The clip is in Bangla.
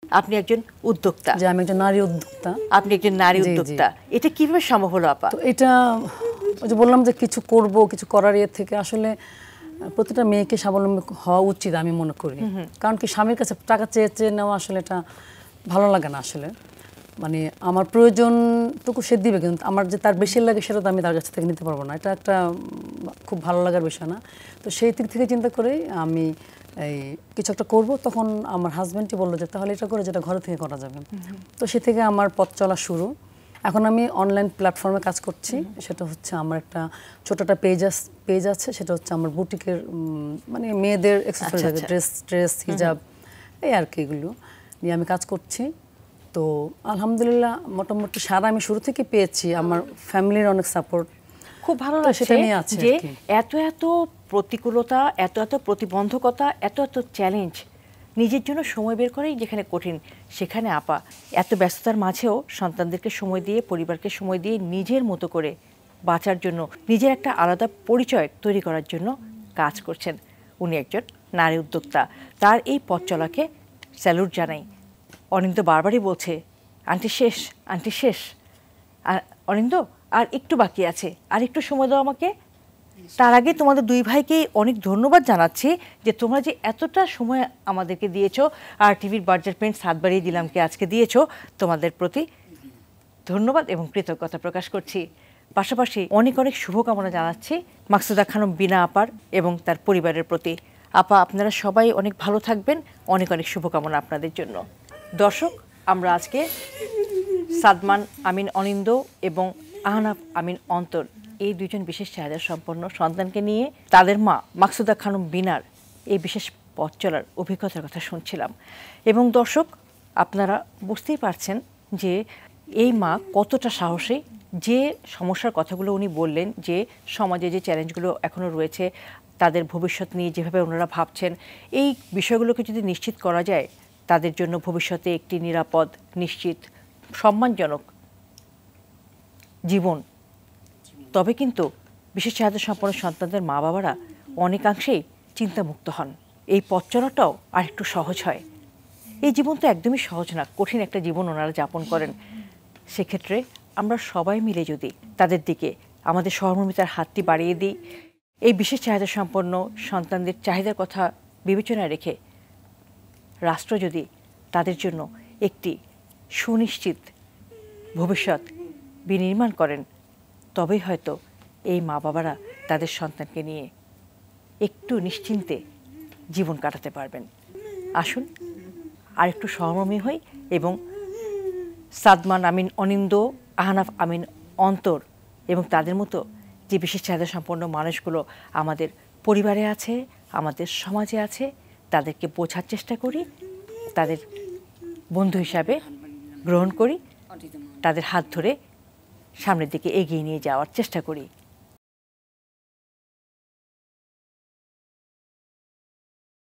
আপনি একজন উদ্যোক্তা। যে আমি একজন নারী উদ্যোক্তা। আপনি একজন নারী উদ্যোক্তা, এটা কিভাবে সম্ভব হলো আপা? তো এটা ওই যে বললাম যে কিছু করব, কিছু করার ইয়ে থেকে আসলে প্রতিটা মেয়েকে স্বাবলম্বী হওয়া উচিত আমি মনে করি। কারণ কি স্বামীর কাছে টাকা চেয়ে চেয়ে নেওয়া আসলে এটা ভালো লাগে না আসলে। মানে আমার প্রয়োজনটুকু সে দিবে, কিন্তু আমার যে তার বেশি লাগে সেটা তো আমি তার কাছ থেকে নিতে পারবো না। এটা একটা খুব ভালো লাগার বিষয় না। তো সেই দিক থেকে চিন্তা করেই আমি এই কিছু একটা করবো। তখন আমার হাজব্যান্ডই বললো যে তাহলে এটা করে যেটা ঘরে থেকে করা যাবে। তো সে থেকে আমার পথ চলা শুরু। এখন আমি অনলাইন প্ল্যাটফর্মে কাজ করছি। সেটা হচ্ছে আমার একটা ছোট একটা পেজ আছে, সেটা হচ্ছে আমার বুটিকের মানে মেয়েদের অ্যাকসেসরিজ, ড্রেস, হিজাব, এই আর কি, এগুলো নিয়ে আমি কাজ করছি। তো আলহামদুলিল্লাহ মোটামুটি সারা আমি শুরু থেকে পেয়েছি। আমার ফ্যামিলির অনেক সাপোর্ট। খুব ভালো লাগছে যে এত এত প্রতিকূলতা, এত এত প্রতিবন্ধকতা, এত এত চ্যালেঞ্জ নিজের জন্য সময় বের করেই যেখানে কঠিন, সেখানে আপা এত ব্যস্ততার মাঝেও সন্তানদেরকে সময় দিয়ে, পরিবারকে সময় দিয়ে নিজের মতো করে বাঁচার জন্য, নিজের একটা আলাদা পরিচয় তৈরি করার জন্য কাজ করছেন। উনি একজন নারী উদ্যোক্তা। তার এই পথ চলাকে স্যালুট জানাই। অনিন্দ বারবারই বলছে আন্টি শেষ, আন্টি শেষ। অনিন্দ আর একটু বাকি আছে, আর একটু সময় দাও আমাকে। তার আগে তোমাদের দুই ভাইকে অনেক ধন্যবাদ জানাচ্ছি যে তোমরা যে এতটা সময় আমাদেরকে দিয়েছো, আর টিভির বার্জার পেন্ট 7 বাড়িয়ে দিলামকে আজকে দিয়েছো, তোমাদের প্রতি ধন্যবাদ এবং কৃতজ্ঞতা প্রকাশ করছি। পাশাপাশি অনেক অনেক শুভকামনা জানাচ্ছি মাকসুদা খানম বিনা আপার এবং তার পরিবারের প্রতি। আপা, আপনারা সবাই অনেক ভালো থাকবেন, অনেক অনেক শুভকামনা আপনাদের জন্য। দর্শক, আমরা আজকে সাদমান আমিন অনিন্দ এবং আহনাফ আমিন অন্তর, এই দুজন বিশেষ চাহিদা সম্পন্ন সন্তানকে নিয়ে তাদের মা মাকসুদা খানম বিনার এই বিশেষ পথ চলার অভিজ্ঞতার কথা শুনছিলাম। এবং দর্শক, আপনারা বুঝতেই পারছেন যে এই মা কতটা সাহসী। যে সমস্যার কথাগুলো উনি বললেন, যে সমাজে যে চ্যালেঞ্জগুলো এখনও রয়েছে, তাদের ভবিষ্যৎ নিয়ে যেভাবে ওনারা ভাবছেন, এই বিষয়গুলোকে যদি নিশ্চিত করা যায় তাদের জন্য ভবিষ্যতে একটি নিরাপদ, নিশ্চিত, সম্মানজনক জীবন, তবে কিন্তু বিশেষ চাহিদা সম্পন্ন সন্তানদের মা বাবারা অনেকাংশেই চিন্তামুক্ত হন। এই পথ চলাটাও আরেকটু সহজ হয়। এই জীবন তো একদমই সহজ না, কঠিন একটা জীবন ওনারা যাপন করেন। সেক্ষেত্রে আমরা সবাই মিলে যদি তাদের দিকে আমাদের সহমর্মিতার হাতটি বাড়িয়ে দিই, এই বিশেষ চাহিদা সম্পন্ন সন্তানদের চাহিদার কথা বিবেচনায় রেখে রাষ্ট্র যদি তাদের জন্য একটি সুনিশ্চিত ভবিষ্যৎ বিনির্মাণ করেন, তবেই হয়তো এই মা বাবারা তাদের সন্তানকে নিয়ে একটু নিশ্চিন্তে জীবন কাটাতে পারবেন। আসুন আরেকটু সহমর্মী হই এবং সাদমান আমিন অনিন্দ, আহনাফ আমিন অন্তর এবং তাদের মতো যে বিশেষ চাহিদা সম্পন্ন মানুষগুলো আমাদের পরিবারে আছে, আমাদের সমাজে আছে, তাদেরকে বোঝার চেষ্টা করি, তাদের বন্ধু হিসাবে গ্রহণ করি, তাদের হাত ধরে সামনের দিকে এগিয়ে নিয়ে যাওয়ার চেষ্টা করি।